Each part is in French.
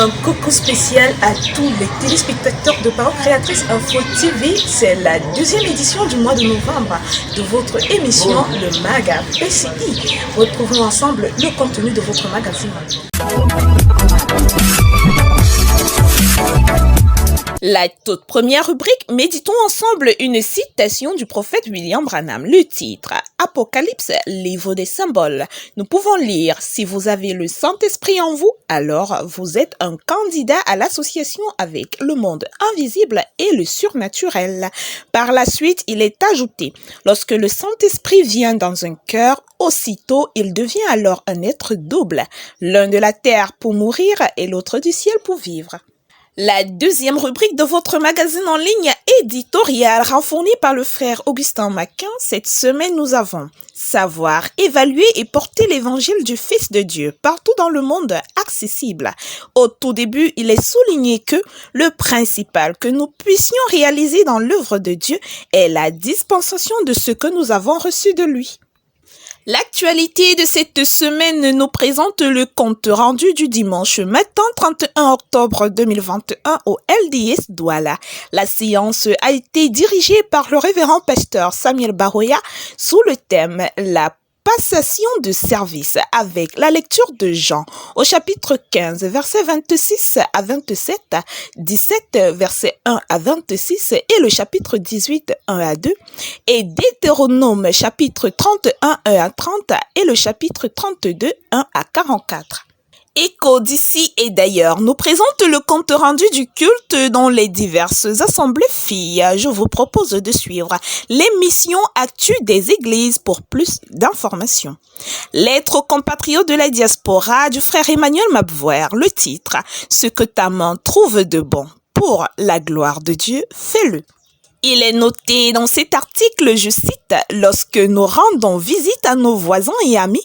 Un coucou spécial à tous les téléspectateurs de Parole Créatrice Info TV. C'est la deuxième édition du mois de novembre de votre émission Le Maga PCI. Retrouvons ensemble le contenu de votre magazine. La toute première rubrique, méditons ensemble une citation du prophète William Branham. Le titre, Apocalypse, livre des symboles. Nous pouvons lire, si vous avez le Saint-Esprit en vous, alors vous êtes un candidat à l'association avec le monde invisible et le surnaturel. Par la suite, il est ajouté, lorsque le Saint-Esprit vient dans un cœur, aussitôt il devient alors un être double, l'un de la terre pour mourir et l'autre du ciel pour vivre. La deuxième rubrique de votre magazine en ligne éditorial fournie par le frère Augustin Maquin. Cette semaine, nous avons savoir, évaluer et porter l'évangile du Fils de Dieu partout dans le monde accessible. Au tout début, il est souligné que le principal que nous puissions réaliser dans l'œuvre de Dieu est la dispensation de ce que nous avons reçu de lui. L'actualité de cette semaine nous présente le compte rendu du dimanche matin 31 octobre 2021 au LDS Douala. La séance a été dirigée par le révérend pasteur Samuel Baroya sous le thème « La passation de service » avec la lecture de Jean au chapitre 15, versets 26 à 27, 17, versets 1 à 26 et le chapitre 18, 1 à 2 et Deutéronome chapitre 31, 1 à 30 et le chapitre 32, 1 à 44. Écho d'ici et d'ailleurs nous présente le compte rendu du culte dans les diverses assemblées filles. Je vous propose de suivre l'émission Actu des Églises pour plus d'informations. Lettre aux compatriotes de la diaspora du frère Emmanuel Mabouer. Le titre, ce que ta main trouve de bon pour la gloire de Dieu, fais-le. Il est noté dans cet article, je cite, « Lorsque nous rendons visite à nos voisins et amis,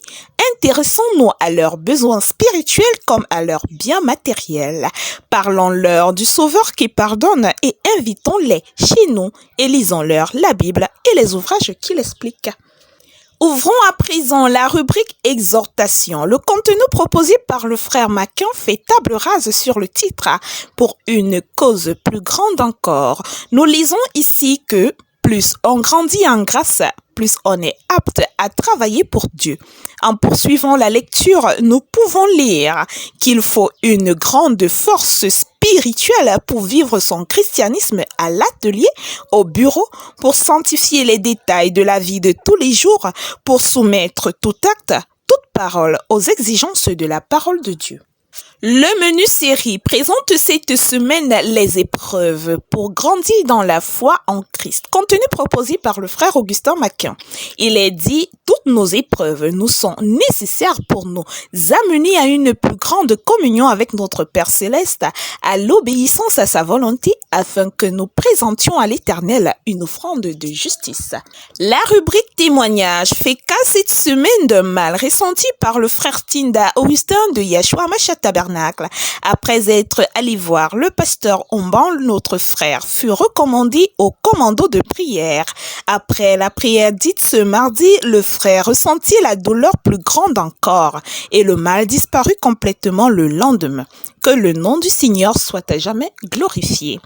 intéressons-nous à leurs besoins spirituels comme à leurs biens matériels. Parlons-leur du Sauveur qui pardonne et invitons-les chez nous et lisons-leur la Bible et les ouvrages qui l'expliquent. » Ouvrons à présent la rubrique exhortation. Le contenu proposé par le frère Maquin fait table rase sur le titre « Pour une cause plus grande encore ». Nous lisons ici que plus on grandit en grâce, plus on est apte à travailler pour Dieu. En poursuivant la lecture, nous pouvons lire qu'il faut une grande force spirituelle pour vivre son christianisme à l'atelier, au bureau, pour sanctifier les détails de la vie de tous les jours, pour soumettre tout acte, toute parole aux exigences de la parole de Dieu. Le menu série présente cette semaine les épreuves pour grandir dans la foi en Christ. Contenu proposé par le frère Augustin Maquin. Il est dit, toutes nos épreuves nous sont nécessaires pour nous amener à une plus grande communion avec notre Père Céleste, à l'obéissance à sa volonté, afin que nous présentions à l'Éternel une offrande de justice. La rubrique témoignage fait cas cette semaine d'un mal ressenti par le frère Tinda Augustin de Yeshua Mashiach Tabernacle. Après être allé voir le pasteur Omban, notre frère fut recommandé au commando de prière. Après la prière dite ce mardi, le frère ressentit la douleur plus grande encore et le mal disparut complètement le lendemain. Que le nom du Seigneur soit à jamais glorifié.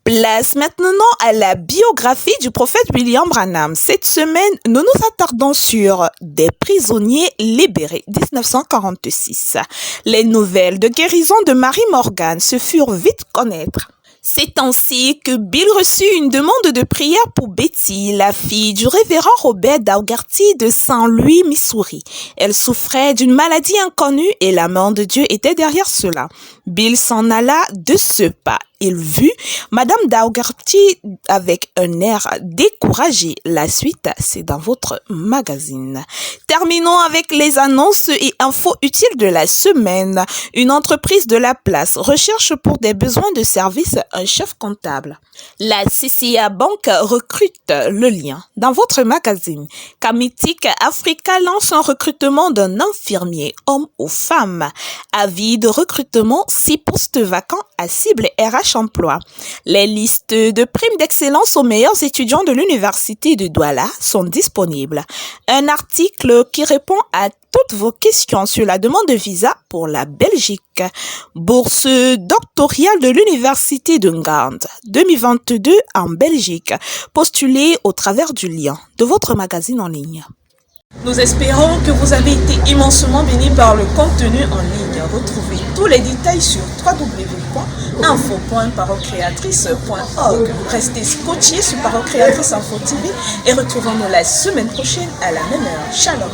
Place maintenant à la biographie du prophète William Branham. Cette semaine, nous nous attardons sur des prisonniers libérés 1946. Les nouvelles de guérison de Mary Morgan se furent vite connaître. C'est ainsi que Bill reçut une demande de prière pour Betty, la fille du révérend Robert Daugherty de Saint-Louis, Missouri. Elle souffrait d'une maladie inconnue et la main de Dieu était derrière cela. Bill s'en alla de ce pas. Il vit Madame Daugherty avec un air découragé. La suite, c'est dans votre magazine. Terminons avec les annonces et infos utiles de la semaine. Une entreprise de la place recherche pour des besoins de service un chef comptable. La CCA Bank recrute, le lien dans votre magazine. Kamitik Africa lance un recrutement d'un infirmier, homme ou femme. Avis de recrutement, 6 postes vacants à Cible RH Emploi. Les listes de primes d'excellence aux meilleurs étudiants de l'université de Douala sont disponibles. Un article qui répond à toutes vos questions sur la demande de visa pour la Belgique. Bourse doctorale de l'université de Ngand 2022 en Belgique. Postulée au travers du lien de votre magazine en ligne. Nous espérons que vous avez été immensement bénis par le contenu en ligne. Retrouvez tous les détails sur www.info.parocréatrice.org. Restez scotchés sur Parocréatrice Info TV et retrouvons-nous la semaine prochaine à la même heure. Shalom.